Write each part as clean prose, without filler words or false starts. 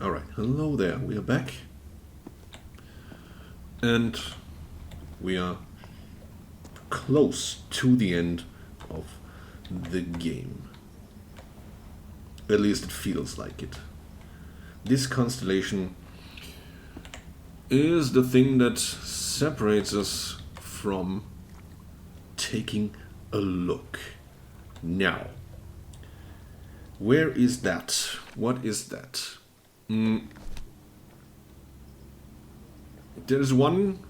Alright, hello there, we are back. And we are close to the end of the game. At least it feels like it. This constellation is the thing that separates us from taking a look. Now, where is that? What is that? There's one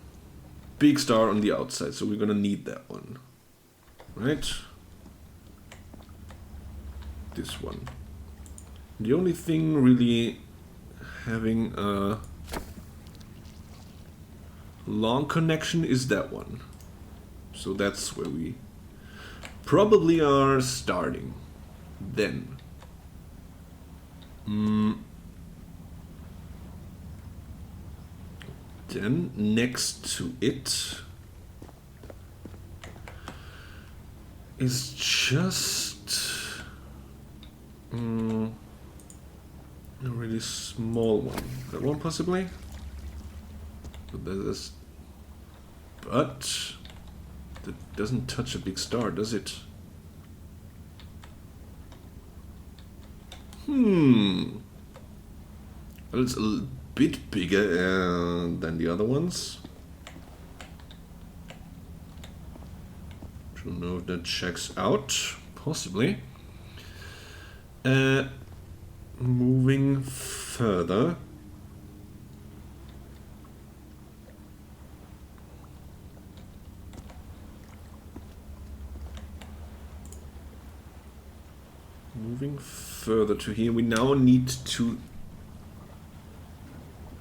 big star on the outside, so we're gonna need that one. Right? This one. The only thing really having a long connection is that one. So that's where we probably are starting. Then. Then next to it is just a really small one. That one possibly? But that doesn't touch a big star, does it? Well, it's a bit bigger than the other ones. Don't know if that checks out. Possibly. Moving further. Moving further to here, we now need to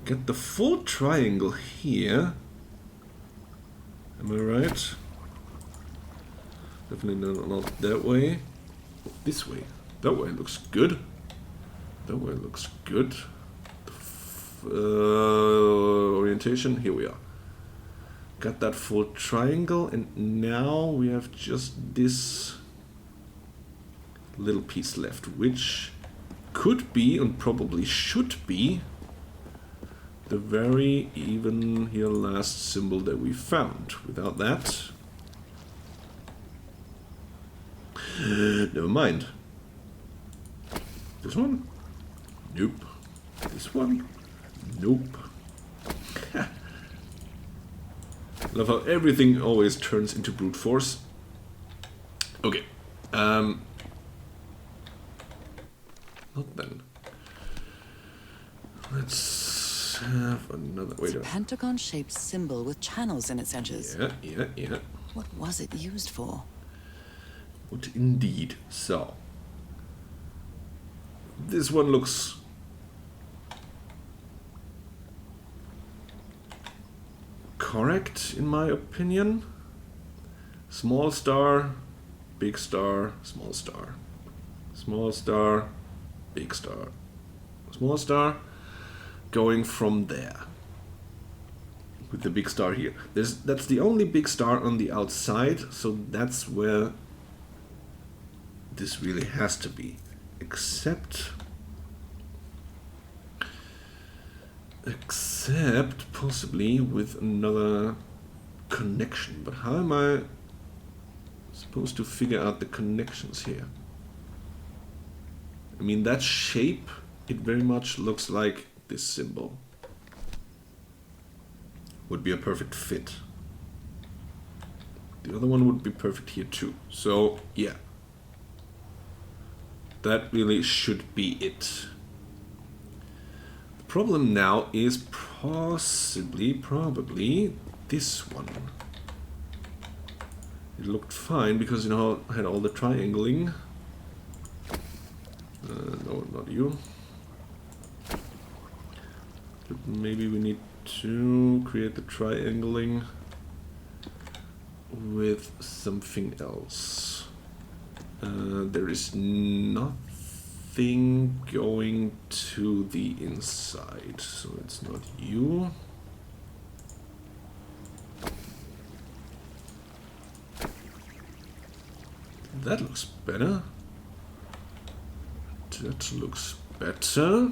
get the full triangle here. Am I right? Definitely not that way. This way. That way looks good. That way looks good. Orientation, here we are. Got that full triangle, and now we have just this little piece left, which could be and probably should be the very even here last symbol that we found. Without that, never mind. This one? Nope. This one? Nope. Love how everything always turns into brute force. Okay. Not then. Let's have another. Wait. It's a pentagon-shaped symbol with channels in its edges. Yeah. What was it used for? What indeed. So. This one looks correct in my opinion. Small star, big star, small star. Small star, big star. Small star, going from there. With the big star here. That's the only big star on the outside, so that's where this really has to be. Except possibly with another connection. But how am I supposed to figure out the connections here? I mean, that shape, it very much looks like this symbol. Would be a perfect fit. The other one would be perfect here too. So, yeah. That really should be it. The problem now is probably this one. It looked fine because, you know, I had all the triangling. No, not you. But maybe we need to create the triangling with something else. There is nothing going to the inside, so it's not you. That looks better. That looks better.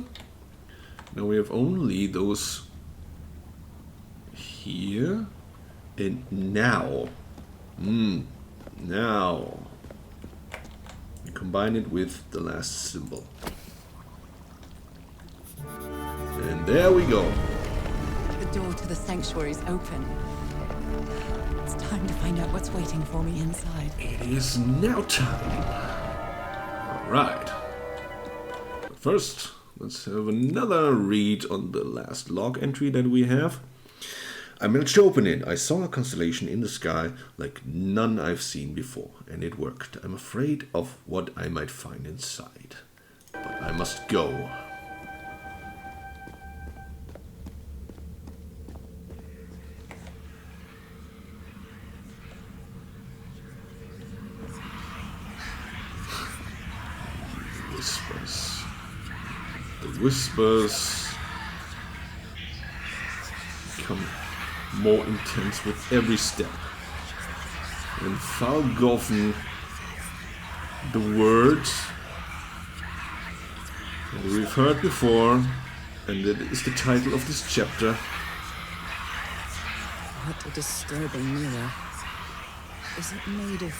Now we have only those here. And now. Now. We combine it with the last symbol. And there we go. The door to the sanctuary is open. It's time to find out what's waiting for me inside. It is now time. Alright. But first, let's have another read on the last log entry that we have. I managed to open it. I saw a constellation in the sky like none I've seen before, and it worked. I'm afraid of what I might find inside. But I must go. Whispers. The whispers become more intense with every step. And Falgoffen, the words that we've heard before, and that is the title of this chapter. What a disturbing mirror. Is it made of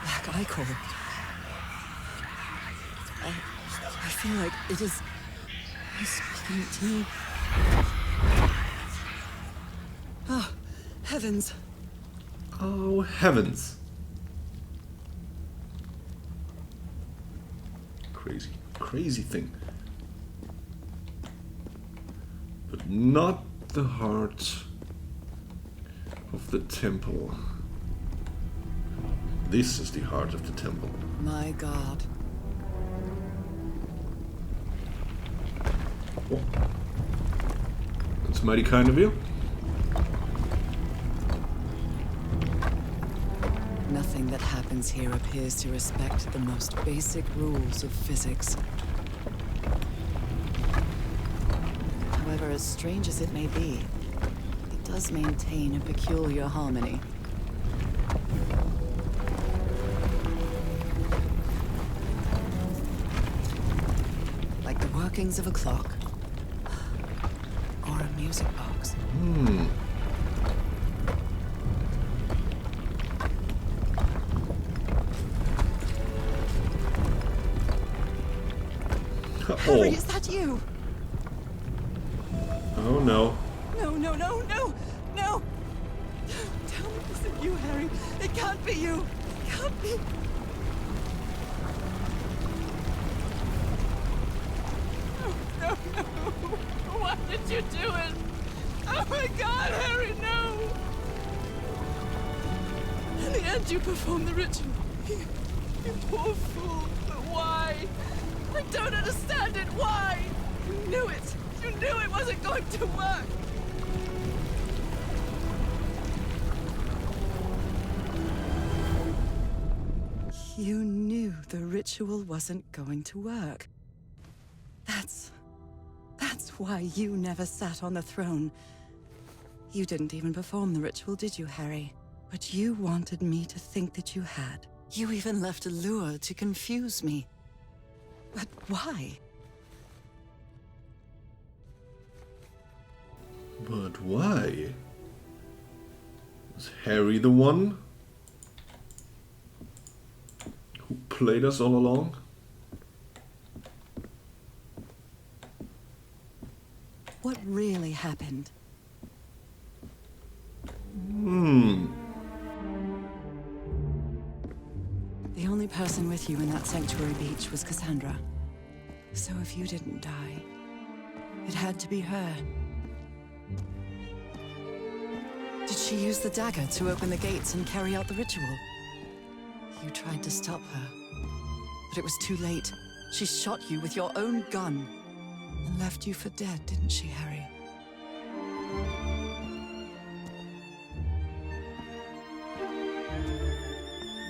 black ichor? I feel like it is speaking to me. Oh, heavens. Oh, heavens. Crazy, crazy thing. But not the heart of the temple. This is the heart of the temple. My God. Oh. That's mighty kind of you. Nothing that happens here appears to respect the most basic rules of physics. However, as strange as it may be, it does maintain a peculiar harmony. Like the workings of a clock. Or a music box. Harry, is that you? Oh no. No, no, no, no, no! Tell me this isn't you, Harry. It can't be you. It can't be. No, no, no. Why did you do it? Oh my God, Harry, no! In the end, you performed the ritual. You poor fool. But why? I don't understand it. Why? You knew it. You knew it wasn't going to work. You knew the ritual wasn't going to work. That's why you never sat on the throne. You didn't even perform the ritual, did you, Harry? But you wanted me to think that you had. You even left a lure to confuse me. But why? But why? Was Harry the one who played us all along? What really happened? The only person with you in that sanctuary beach was Cassandra. So if you didn't die, it had to be her. Did she use the dagger to open the gates and carry out the ritual? You tried to stop her, but it was too late. She shot you with your own gun and left you for dead, didn't she, Harry?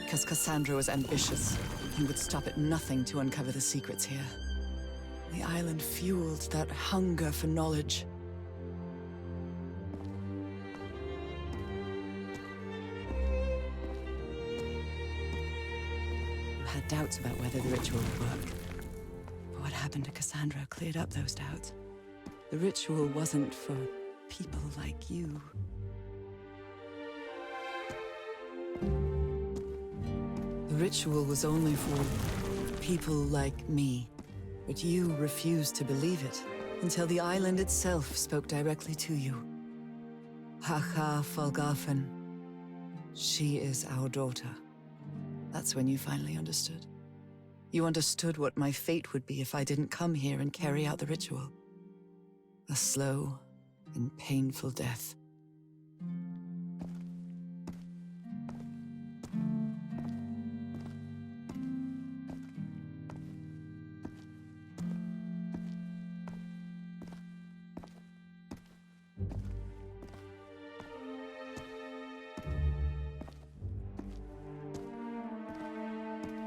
Because Cassandra was ambitious and would stop at nothing to uncover the secrets here. The island fueled that hunger for knowledge. You had doubts about whether the ritual would work. But what happened to Cassandra cleared up those doubts. The ritual wasn't for people like you. The ritual was only for people like me. But you refused to believe it, until the island itself spoke directly to you. Hacha Falgafen. She is our daughter. That's when you finally understood. You understood what my fate would be if I didn't come here and carry out the ritual. A slow and painful death.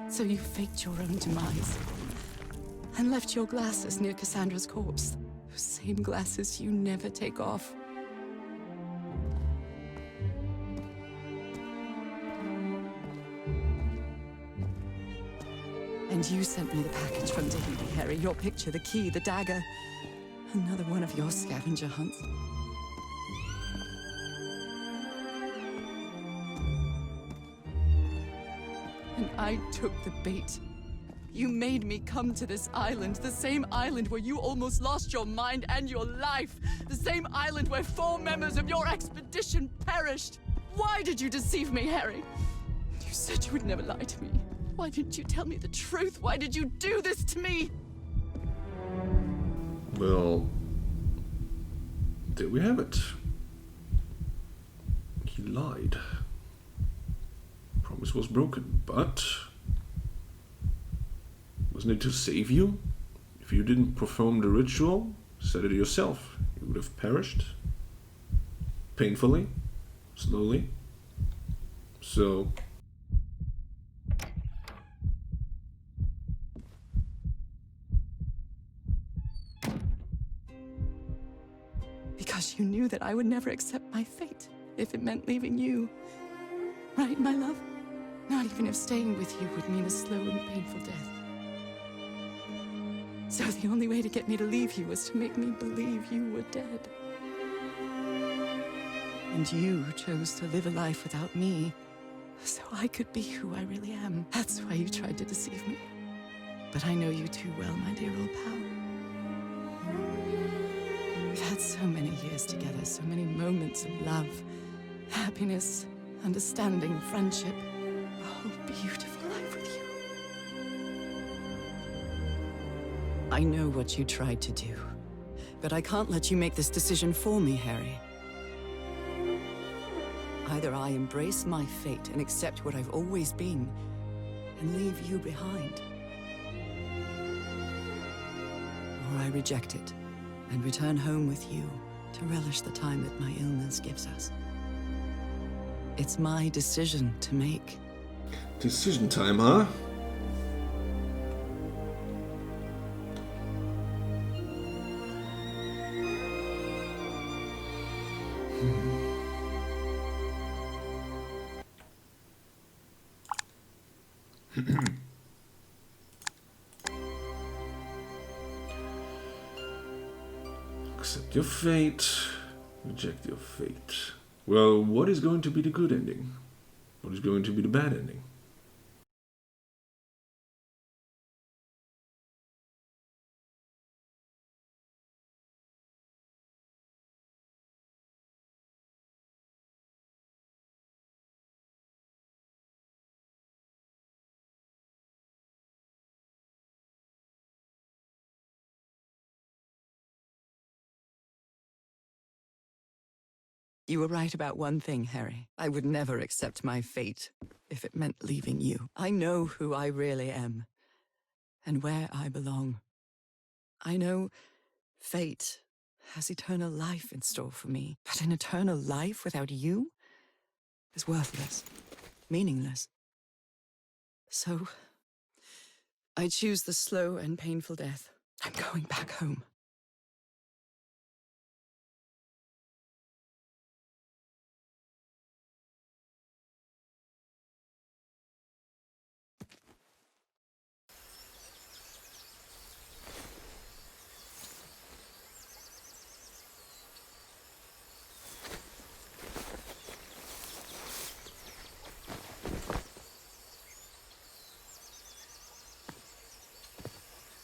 So you faked your own demise and left your glasses near Cassandra's corpse. Those same glasses you never take off. And you sent me the package from Tahiti, Harry. Your picture, the key, the dagger. Another one of your scavenger hunts. And I took the bait. You made me come to this island, the same island where you almost lost your mind and your life. The same island where 4 members of your expedition perished. Why did you deceive me, Harry? You said you would never lie to me. Why didn't you tell me the truth? Why did you do this to me? Well, there we have it. He lied. Promise was broken, but wasn't it to save you? If you didn't perform the ritual, said it yourself, you would have perished. Painfully, slowly. So Because you knew that I would never accept my fate if it meant leaving you. Right, my love? Not even if staying with you would mean a slow and painful death. So the only way to get me to leave you was to make me believe you were dead. And you chose to live a life without me, so I could be who I really am. That's why you tried to deceive me. But I know you too well, my dear old pal. We've had so many years together, so many moments of love, happiness, understanding, friendship. A whole beautiful life with you. I know what you tried to do, but I can't let you make this decision for me, Harry. Either I embrace my fate and accept what I've always been, and leave you behind, or I reject it and return home with you to relish the time that my illness gives us. It's my decision to make. decision time, huh? Accept your fate, reject your fate. Well, what is going to be the good ending? What is going to be the bad ending? You were right about one thing, Harry. I would never accept my fate if it meant leaving you. I know who I really am, and where I belong. I know fate has eternal life in store for me, but an eternal life without you is worthless, meaningless. So, I choose the slow and painful death. I'm going back home.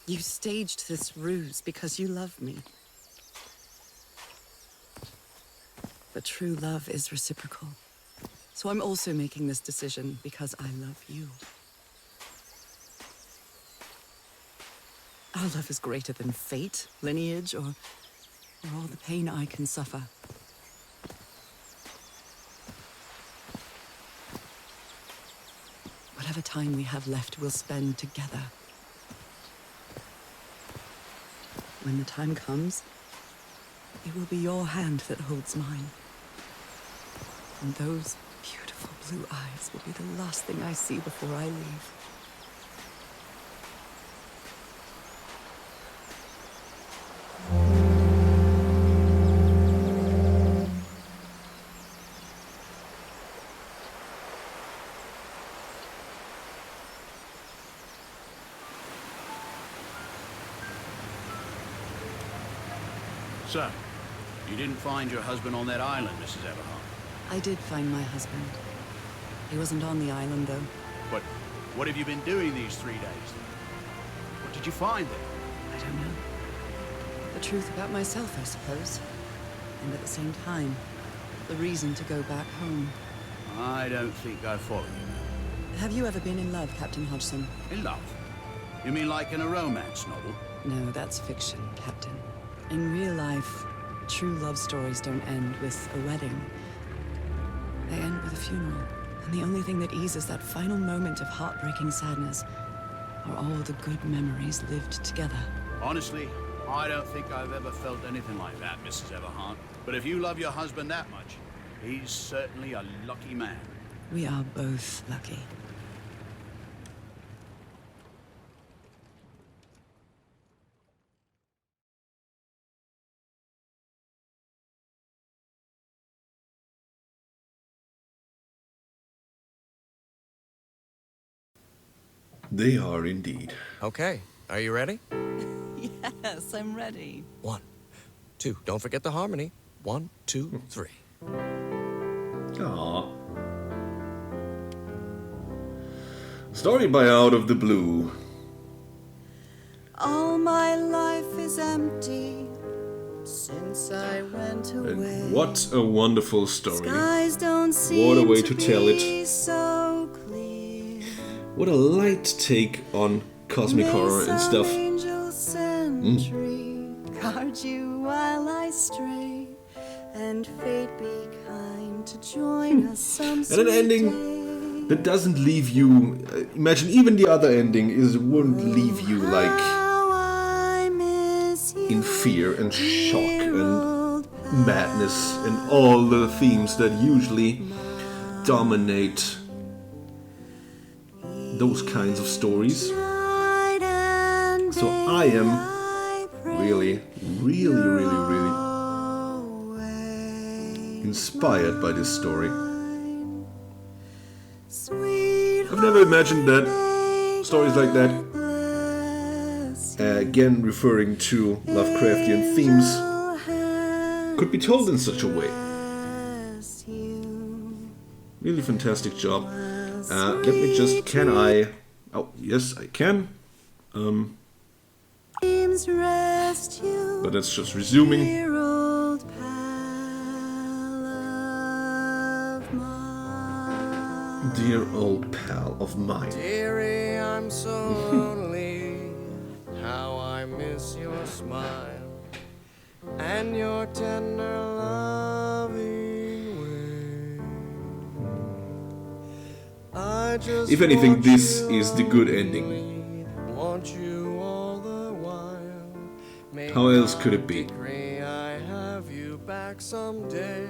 You staged this ruse because you love me. But true love is reciprocal. So I'm also making this decision because I love you. Our love is greater than fate, lineage, or all the pain I can suffer. Whatever time we have left, we'll spend together. When the time comes, it will be your hand that holds mine. And those beautiful blue eyes will be the last thing I see before I leave. So, you didn't find your husband on that island, Mrs. Everhart? I did find my husband. He wasn't on the island, though. But what have you been doing these 3 days? What did you find there? I don't know. The truth about myself, I suppose. And at the same time, the reason to go back home. I don't think I follow you. Have you ever been in love, Captain Hodgson? In love? You mean like in a romance novel? No, that's fiction, Captain. In real life, true love stories don't end with a wedding. They end with a funeral. And the only thing that eases that final moment of heartbreaking sadness are all the good memories lived together. Honestly, I don't think I've ever felt anything like that, Mrs. Everhart. But if you love your husband that much, he's certainly a lucky man. We are both lucky. They are indeed. Okay, are you ready? Yes, I'm ready. 1, 2, don't forget the harmony. 1, 2, 3. Aww. Story by Out of the Blue. All my life is empty since I went away. And what a wonderful story. Skies don't seem What a way to tell it. so clear. What a light take on cosmic horror and stuff. Guard you while I stray, and fate be kind to join us some And an ending that doesn't leave you. Imagine even the other ending won't leave you like in fear and shock and madness and all the themes that usually dominate those kinds of stories. So I am really inspired by this story. I've never imagined that stories like that, again referring to Lovecraftian themes, could be told in such a way. Really fantastic job. Let me just, can I... Oh, yes, I can. But that's just resuming. Dear old pal of mine. Dearie, I'm so lonely. How I miss your smile and your tender loving way. I just If anything, want this you is the good ending. want you all the while. May How else could it be? decree I have you back someday.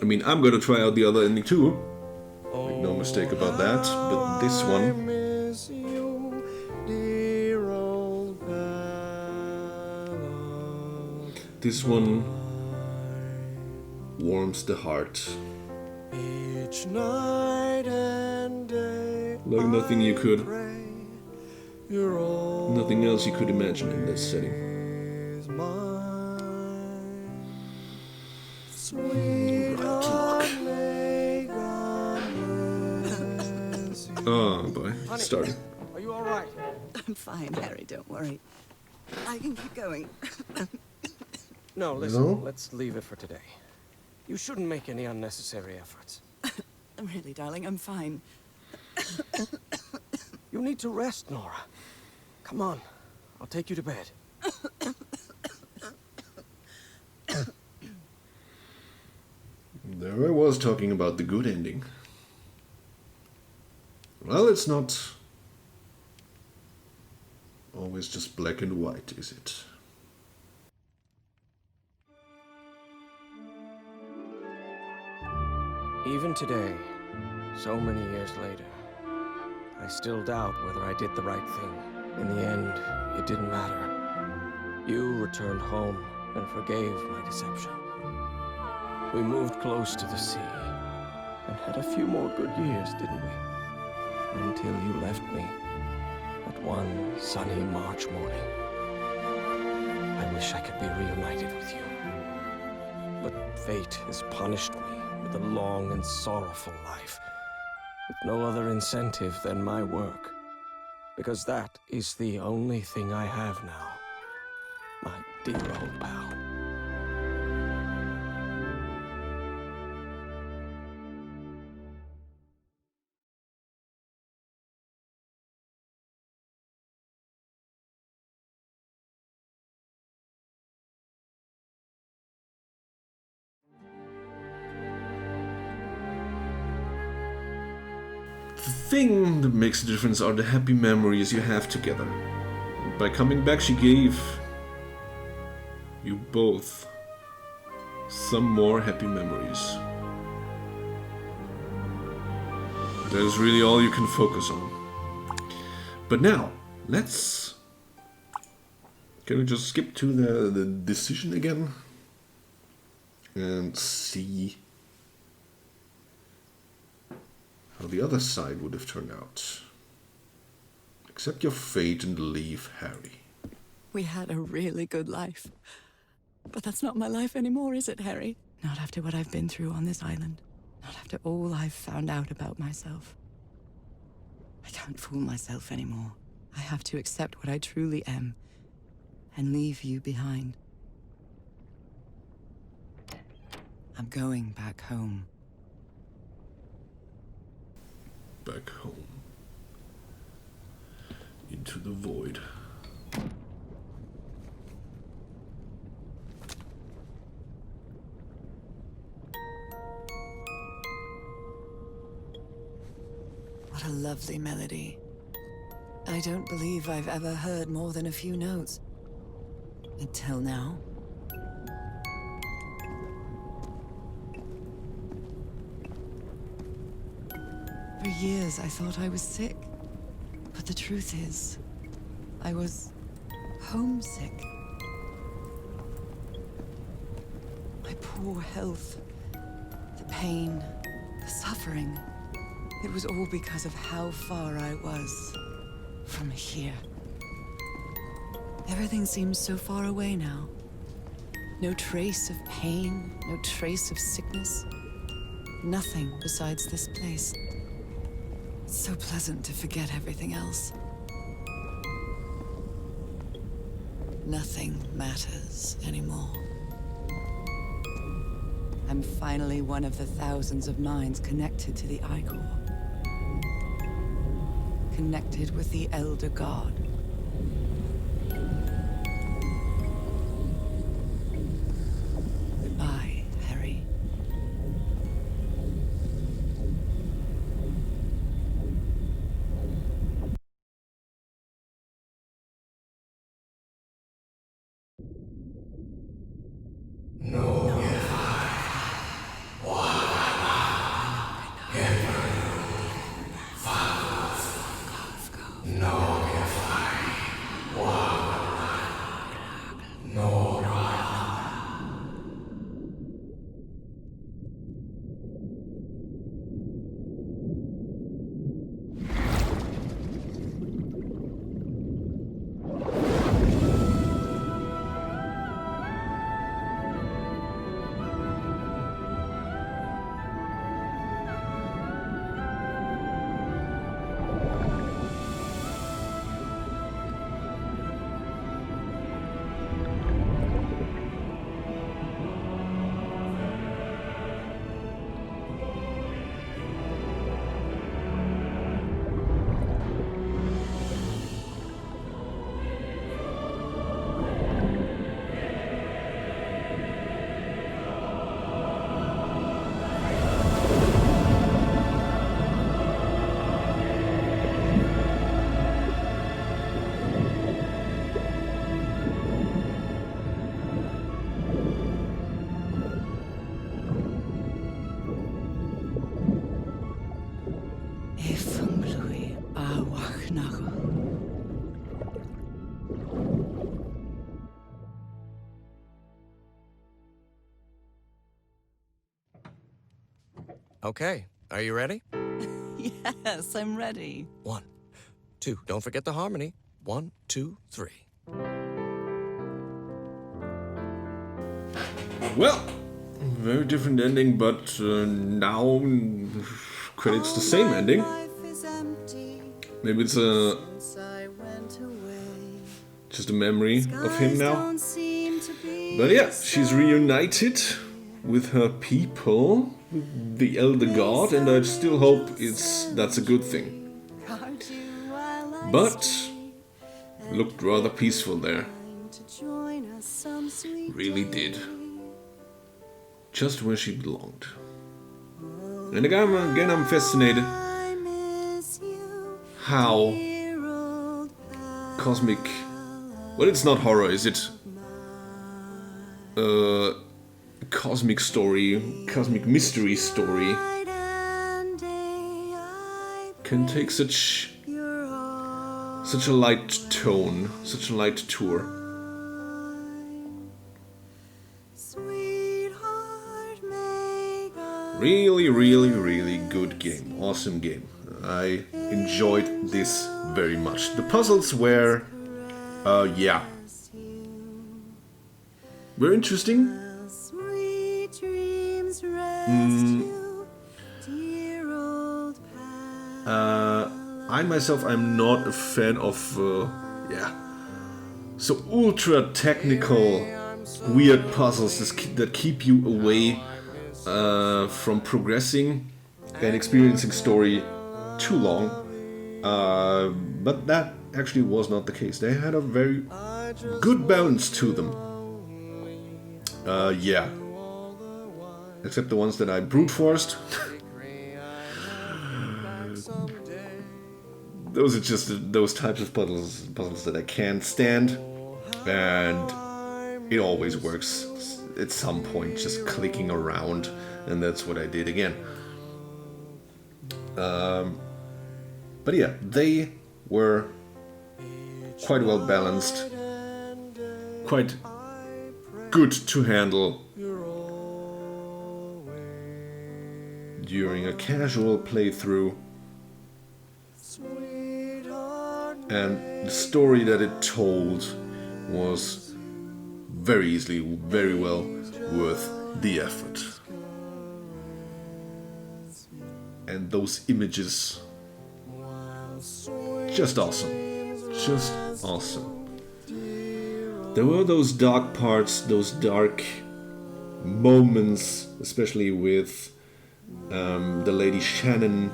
I mean, I'm gonna try out the other ending too. Make no mistake about that. But this one, Miss you, dear old pal. this one warms the heart Each night and day, like nothing you could, pray you're always nothing else you could imagine in this setting. mine. Sweetheart, may God bless you. Oh boy, starting. Are you all right? I'm fine, Harry, don't worry. I can keep going. No, listen, No? let's leave it for today. You shouldn't make any unnecessary efforts. Really, darling, I'm fine. You need to rest, Norah. Come on, I'll take you to bed. There I was talking about the good ending. Well, it's not always just black and white, is it? Even today, so many years later, I still doubt whether I did the right thing. In the end, it didn't matter. You returned home and forgave my deception. We moved close to the sea and had a few more good years, didn't we? Until you left me that one sunny March morning. I wish I could be reunited with you. But fate has punished me with a long and sorrowful life, with no other incentive than my work. Because that is the only thing I have now, my dear old pal. The thing that makes a difference are the happy memories you have together. By coming back, she gave you both some more happy memories. That is really all you can focus on. But now, let's... Can we just skip to the decision again? And see how the other side would have turned out. Accept your fate and leave Harry. We had a really good life. But that's not my life anymore, is it, Harry? Not after what I've been through on this island. Not after all I've found out about myself. I can't fool myself anymore. I have to accept what I truly am and leave you behind. I'm going back home. Back home. Into the void. What a lovely melody. I don't believe I've ever heard more than a few notes. Until now. For years I thought I was sick. But the truth is, I was homesick. My poor health, the pain, the suffering. It was all because of how far I was from here. Everything seems so far away now. No trace of pain, no trace of sickness. Nothing besides this place. It's so pleasant to forget everything else. Nothing matters anymore. I'm finally one of the thousands of minds connected to the Igor. Connected with the Elder God. Goodbye, Harry. No, Okay, are you ready? Yes, I'm ready. 1, 2, don't forget the harmony. 1, 2, 3. Well, very different ending, but now credits the same ending. Maybe it's just a memory of him now. But yeah, she's reunited with her people, the Elder God, and I still hope that's a good thing. But looked rather peaceful there. Really did. Just where she belonged. And again I'm fascinated how cosmic... Well, it's not horror, is it? Cosmic story, cosmic mystery story can take such a light tone, such a light tour. Really, really, really good game. Awesome game. I enjoyed this very much. The puzzles were, yeah, very interesting. I myself, I'm not a fan of, so ultra technical, weird puzzles that keep you away from progressing and experiencing story too long. But that actually was not the case. They had a very good balance to them. Yeah. Except the ones that I brute forced. Those are just those types of puzzles that I can't stand, and it always works at some point, just clicking around, and that's what I did again. But yeah, they were quite well balanced, quite good to handle during a casual playthrough. And the story that it told was very easily, very well worth the effort. And those images, just awesome. Just awesome. There were those dark parts, those dark moments, especially with the Lady Shannon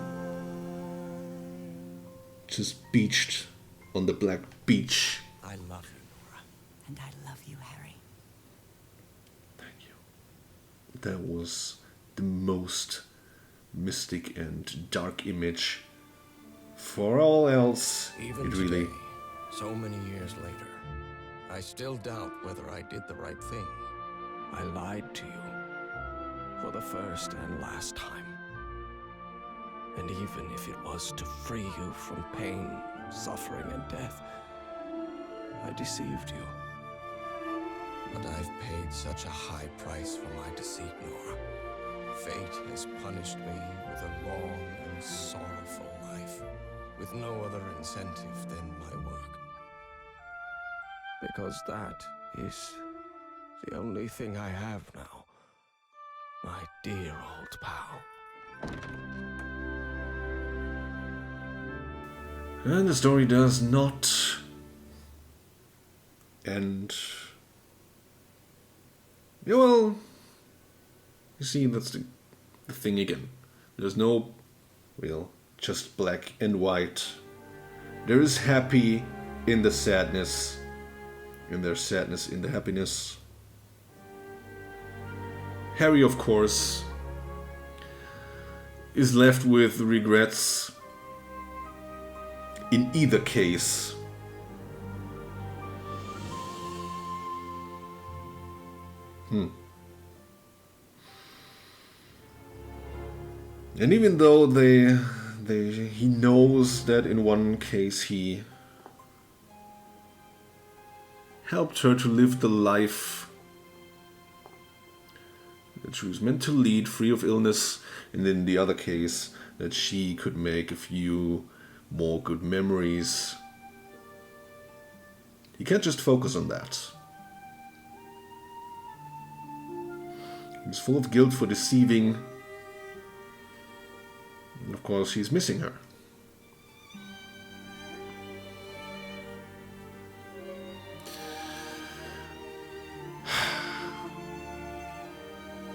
just beached on the black beach. I love you, Norah. And I love you, Harry. Thank you. That was the most mystic and dark image. For all else, Even it really... today, so many years later, I still doubt whether I did the right thing. I lied to you for the first and last time. And even if it was to free you from pain, suffering, and death, I deceived you. But I've paid such a high price for my deceit, Norah. Fate has punished me with a long and sorrowful life, with no other incentive than my work. Because that is the only thing I have now, my dear old pal. And the story does not end. Yeah, well, you see, that's the thing again. There's no, well, just black and white. There is happy in the sadness, and there's sadness in the happiness. Harry, of course, is left with regrets in either case. And even though he knows that in one case he helped her to live the life that she was meant to lead free of illness, and in the other case, that she could make a few more good memories. He can't just focus on that. He's full of guilt for deceiving. And of course, he's missing her.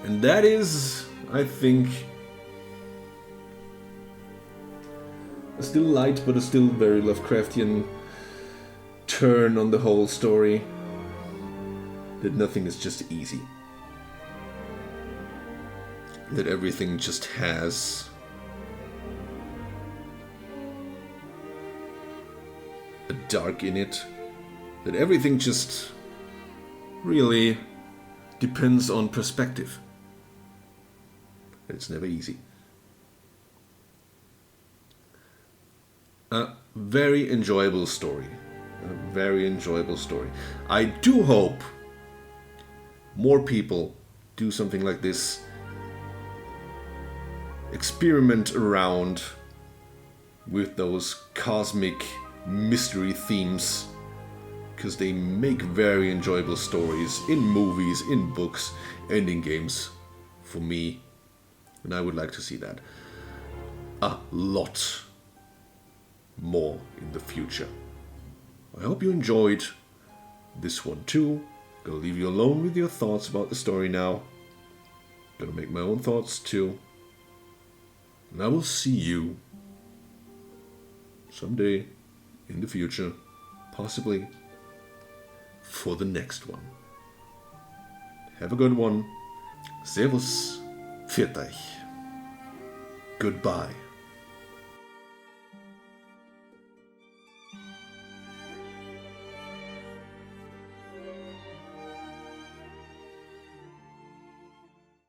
And that is, I think, a still light but a still very Lovecraftian turn on the whole story. That nothing is just easy. That everything just has a dark in it. That everything just really depends on perspective. It's never easy. A very enjoyable story. A very enjoyable story. I do hope more people do something like this. Experiment around with those cosmic mystery themes, because they make very enjoyable stories in movies, in books, and in games for me. And I would like to see that a lot more in the future. I hope you enjoyed this one too. Gonna leave you alone with your thoughts about the story now. Gonna make my own thoughts too. And I will see you someday in the future, possibly for the next one. Have a good one. Servus. Pfiat euch. Goodbye.